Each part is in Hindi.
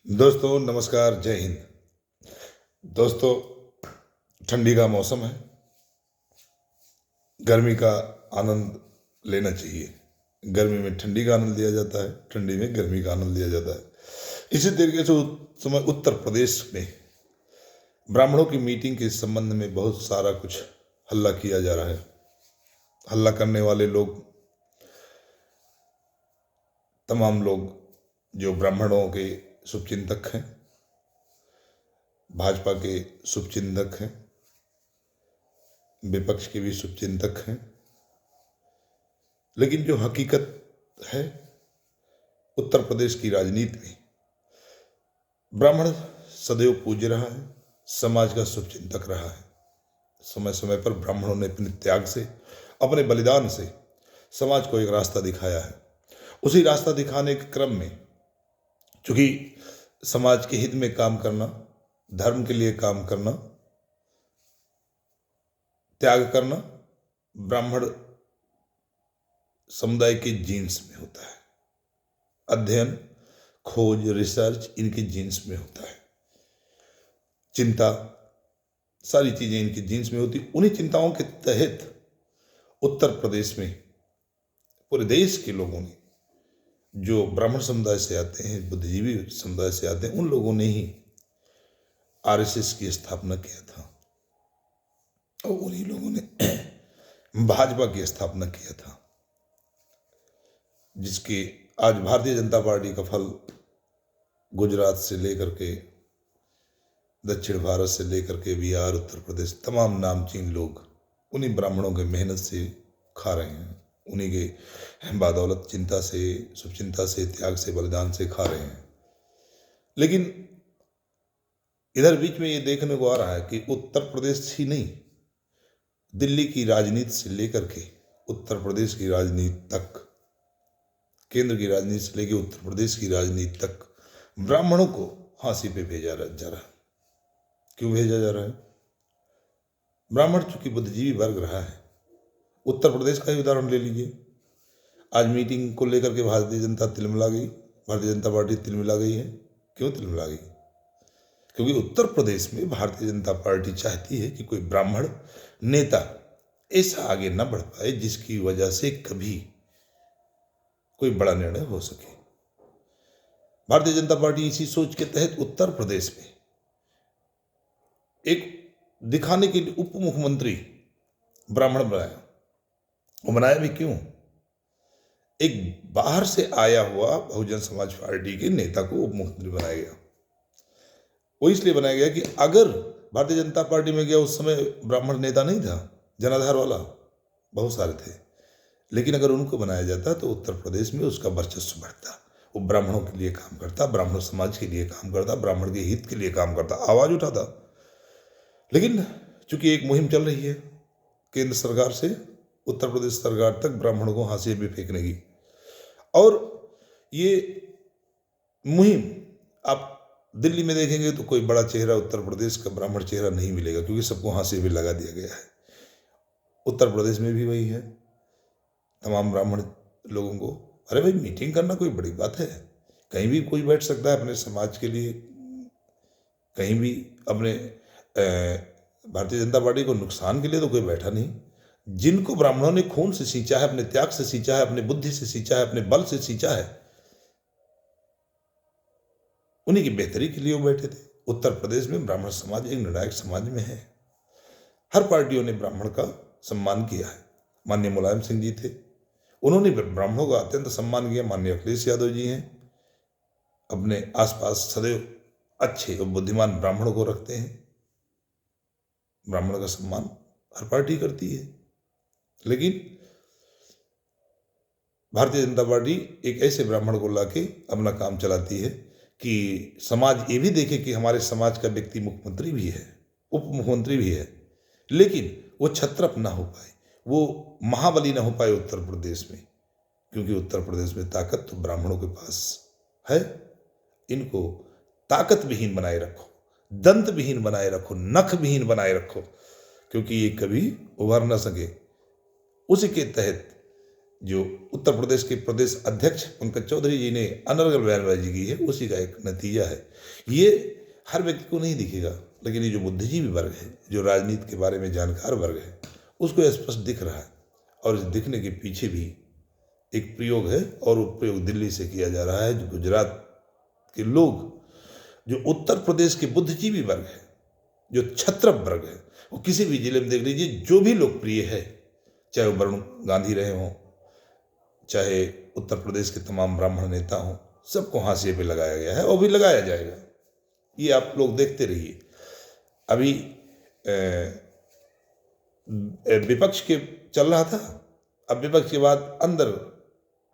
दोस्तों नमस्कार, जय हिंद। दोस्तों, ठंडी का मौसम है। गर्मी का आनंद लेना चाहिए। गर्मी में ठंडी का आनंद लिया जाता है, ठंडी में गर्मी का आनंद लिया जाता है। इसी तरीके से उस समय उत्तर प्रदेश में ब्राह्मणों की मीटिंग के संबंध में बहुत सारा कुछ हल्ला किया जा रहा है। हल्ला करने वाले लोग, तमाम लोग जो ब्राह्मणों के शुभचिंतक हैं, भाजपा के शुभचिंतक हैं, विपक्ष के भी शुभचिंतक हैं, लेकिन जो हकीकत है उत्तर प्रदेश की राजनीति में, ब्राह्मण सदैव पूज्य रहा है, समाज का शुभचिंतक रहा है। समय समय पर ब्राह्मणों ने अपने त्याग से, अपने बलिदान से समाज को एक रास्ता दिखाया है। उसी रास्ता दिखाने के क्रम में, चूंकि समाज के हित में काम करना, धर्म के लिए काम करना, त्याग करना ब्राह्मण समुदाय के जीन्स में होता है। अध्ययन, खोज, रिसर्च इनके जीन्स में होता है। चिंता, सारी चीजें इनकी जीन्स में होती। उन्हीं चिंताओं के तहत उत्तर प्रदेश में पूरे देश के लोगों ने, जो ब्राह्मण समुदाय से आते हैं, बुद्धिजीवी समुदाय से आते हैं, उन लोगों ने ही आरएसएस की स्थापना किया था और उन्हीं लोगों ने भाजपा की स्थापना किया था, जिसके आज भारतीय जनता पार्टी का फल गुजरात से लेकर के, दक्षिण भारत से लेकर के बिहार, उत्तर प्रदेश, तमाम नामचीन लोग उन्हीं ब्राह्मणों के मेहनत से खा रहे हैं। उन्हीं के बदौलत चिंता से, शुभचिंता से, त्याग से, बलिदान से खा रहे हैं। लेकिन इधर बीच में ये देखने को आ रहा है कि उत्तर प्रदेश ही नहीं, दिल्ली की राजनीति से लेकर के उत्तर प्रदेश की राजनीति तक, केंद्र की राजनीति से लेकर उत्तर प्रदेश की राजनीति तक ब्राह्मणों को फांसी पे भेजा जा रहा है। क्यों भेजा जा रहा है? ब्राह्मण चूंकि बुद्धिजीवी वर्ग रहा है। उत्तर प्रदेश का ही उदाहरण ले लीजिए। आज मीटिंग को लेकर के भारतीय जनता तिलमिला गई, भारतीय जनता पार्टी तिलमिला गई है। क्यों तिलमिला गई? क्योंकि उत्तर प्रदेश में भारतीय जनता पार्टी चाहती है कि कोई ब्राह्मण नेता ऐसा आगे न बढ़ पाए जिसकी वजह से कभी कोई बड़ा निर्णय हो सके। भारतीय जनता पार्टी इसी सोच के तहत उत्तर प्रदेश में एक दिखाने के लिए उप मुख्यमंत्री ब्राह्मण बनाया। वो बनाया भी क्यों? एक बाहर से आया हुआ बहुजन समाज पार्टी के नेता को उप मुख्यमंत्री बनाया गया। वो इसलिए बनाया गया कि अगर भारतीय जनता पार्टी में गया, उस समय ब्राह्मण नेता नहीं था, जनाधार वाला बहुत सारे थे, लेकिन अगर उनको बनाया जाता तो उत्तर प्रदेश में उसका वर्चस्व बढ़ता। वो ब्राह्मणों के लिए काम करता, ब्राह्मण समाज के लिए काम करता, ब्राह्मण के हित के लिए काम करता, आवाज उठाता। लेकिन चूंकि एक मुहिम चल रही है केंद्र सरकार से उत्तर प्रदेश सरकार तक ब्राह्मणों को हाशिए पे फेंकने की, और ये मुहिम आप दिल्ली में देखेंगे तो कोई बड़ा चेहरा उत्तर प्रदेश का ब्राह्मण चेहरा नहीं मिलेगा, क्योंकि सबको हाशिए पे लगा दिया गया है। उत्तर प्रदेश में भी वही है। तमाम ब्राह्मण लोगों को, अरे भाई मीटिंग करना कोई बड़ी बात है, कहीं भी कोई बैठ सकता है अपने समाज के लिए, कहीं भी अपने भारतीय जनता पार्टी को नुकसान के लिए तो कोई बैठा नहीं। जिनको ब्राह्मणों ने खून से सींचा है, अपने त्याग से सींचा है, अपने बुद्धि से सींचा है, अपने बल से सींचा है, उन्हीं की बेहतरी के लिए वो बैठे थे। उत्तर प्रदेश में ब्राह्मण समाज एक निर्णायक समाज में है। हर पार्टियों ने ब्राह्मण का सम्मान किया है। माननीय मुलायम सिंह जी थे, उन्होंने ब्राह्मणों का अत्यंत सम्मान किया। माननीय अखिलेश यादव जी हैं, अपने आसपास सदैव अच्छे और बुद्धिमान ब्राह्मणों को रखते हैं। ब्राह्मण का सम्मान हर पार्टी करती है। लेकिन भारतीय जनता पार्टी एक ऐसे ब्राह्मण को लाके अपना काम चलाती है कि समाज ये भी देखे कि हमारे समाज का व्यक्ति मुख्यमंत्री भी है, उप मुख्यमंत्री भी है, लेकिन वो छत्रप ना हो पाए, वो महाबली ना हो पाए उत्तर प्रदेश में, क्योंकि उत्तर प्रदेश में ताकत तो ब्राह्मणों के पास है। इनको ताकत विहीन बनाए रखो, दंत विहीन बनाए रखो, नख विहीन बनाए रखो, क्योंकि ये कभी उभर ना सके। उसी के तहत जो उत्तर प्रदेश के प्रदेश अध्यक्ष पंकज चौधरी जी ने अनर्गल बयानबाजी की है, उसी का एक नतीजा है। ये हर व्यक्ति को नहीं दिखेगा, लेकिन ये जो बुद्धिजीवी वर्ग है, जो राजनीति के बारे में जानकार वर्ग है, उसको स्पष्ट दिख रहा है। और इस दिखने के पीछे भी एक प्रयोग है, और वो प्रयोग दिल्ली से किया जा रहा है। जो गुजरात के लोग, जो उत्तर प्रदेश के बुद्धिजीवी वर्ग है, जो क्षत्रप वर्ग है, वो किसी भी जिले में देख लीजिए, जो भी लोकप्रिय है, चाहे वो वरुण गांधी रहे हों, चाहे उत्तर प्रदेश के तमाम ब्राह्मण नेता हों, सबको हाशिए पे लगाया गया है और भी लगाया जाएगा। ये आप लोग देखते रहिए। अभी विपक्ष के चल रहा था, अब विपक्ष के बाद अंदर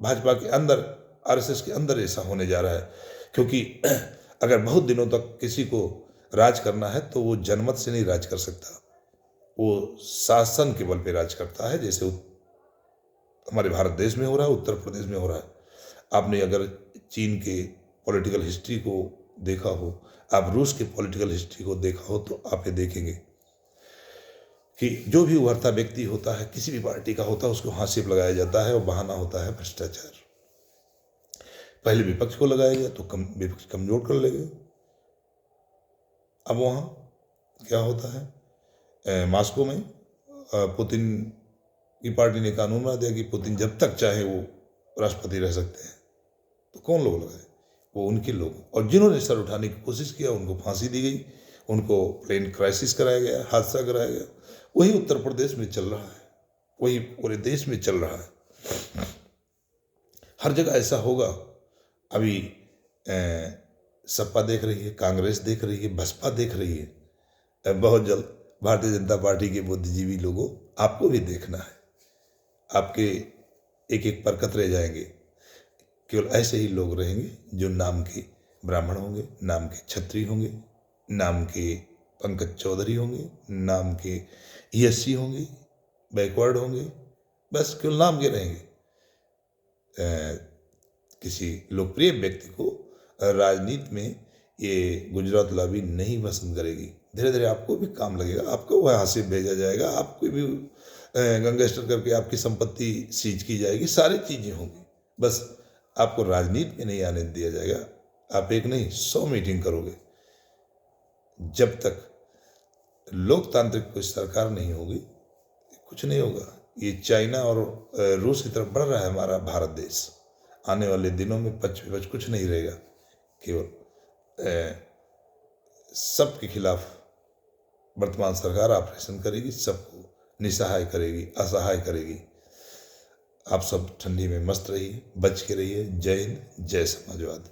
भाजपा के अंदर, आरएसएस के अंदर ऐसा होने जा रहा है। क्योंकि अगर बहुत दिनों तक किसी को राज करना है तो वो जनमत से नहीं राज कर सकता, वो शासन के बल पे राज करता है। जैसे हमारे भारत देश में हो रहा है, उत्तर प्रदेश में हो रहा है। आपने अगर चीन के पॉलिटिकल हिस्ट्री को देखा हो, आप रूस के पॉलिटिकल हिस्ट्री को देखा हो, तो आप ये देखेंगे कि जो भी उभरता व्यक्ति होता है, किसी भी पार्टी का होता है, उसको हाशिए पे लगाया जाता है और बहाना होता है भ्रष्टाचार। पहले विपक्ष को लगाया गया तो विपक्ष कमजोर कर ले गए। अब वहाँ क्या होता है, मॉस्को में पुतिन की पार्टी ने कानून बना दिया कि पुतिन जब तक चाहे वो राष्ट्रपति रह सकते हैं। तो कौन लोग लगाए? वो उनके लोग, और जिन्होंने सर उठाने की कोशिश किया उनको फांसी दी गई, उनको प्लेन क्राइसिस कराया गया, हादसा कराया गया। वही उत्तर प्रदेश में चल रहा है, वही पूरे देश में चल रहा है। हर जगह ऐसा होगा। अभी सपा देख रही है, कांग्रेस देख रही है, बसपा देख रही है। बहुत जल्द भारतीय जनता पार्टी के बुद्धिजीवी लोगों, आपको भी देखना है। आपके एक एक पर कतरे जाएंगे। केवल ऐसे ही लोग रहेंगे जो नाम के ब्राह्मण होंगे, नाम के क्षत्रिय होंगे, नाम के पंकज चौधरी होंगे, नाम के ईएससी होंगे, बैकवर्ड होंगे, बस केवल नाम के रहेंगे। किसी लोकप्रिय व्यक्ति को राजनीति में ये गुजरात लॉबी नहीं पसंद करेगी। धीरे धीरे आपको भी काम लगेगा, आपको वहाँ से भेजा जाएगा, आपको भी गैंगस्टर करके आपकी संपत्ति सीज की जाएगी, सारी चीज़ें होंगी। बस आपको राजनीति में नहीं आने दिया जाएगा। आप एक नहीं 100 मीटिंग करोगे। जब तक लोकतांत्रिक कोई सरकार नहीं होगी, कुछ नहीं होगा। ये चाइना और रूस की तरफ बढ़ रहा है हमारा भारत देश। आने वाले दिनों में पच कुछ नहीं रहेगा। केवल सबके खिलाफ वर्तमान सरकार ऑपरेशन करेगी, सबको निसहाय करेगी, असहाय करेगी। आप सब ठंडी में मस्त रहिए, बच के रहिए। जय हिंद, जय समाजवाद।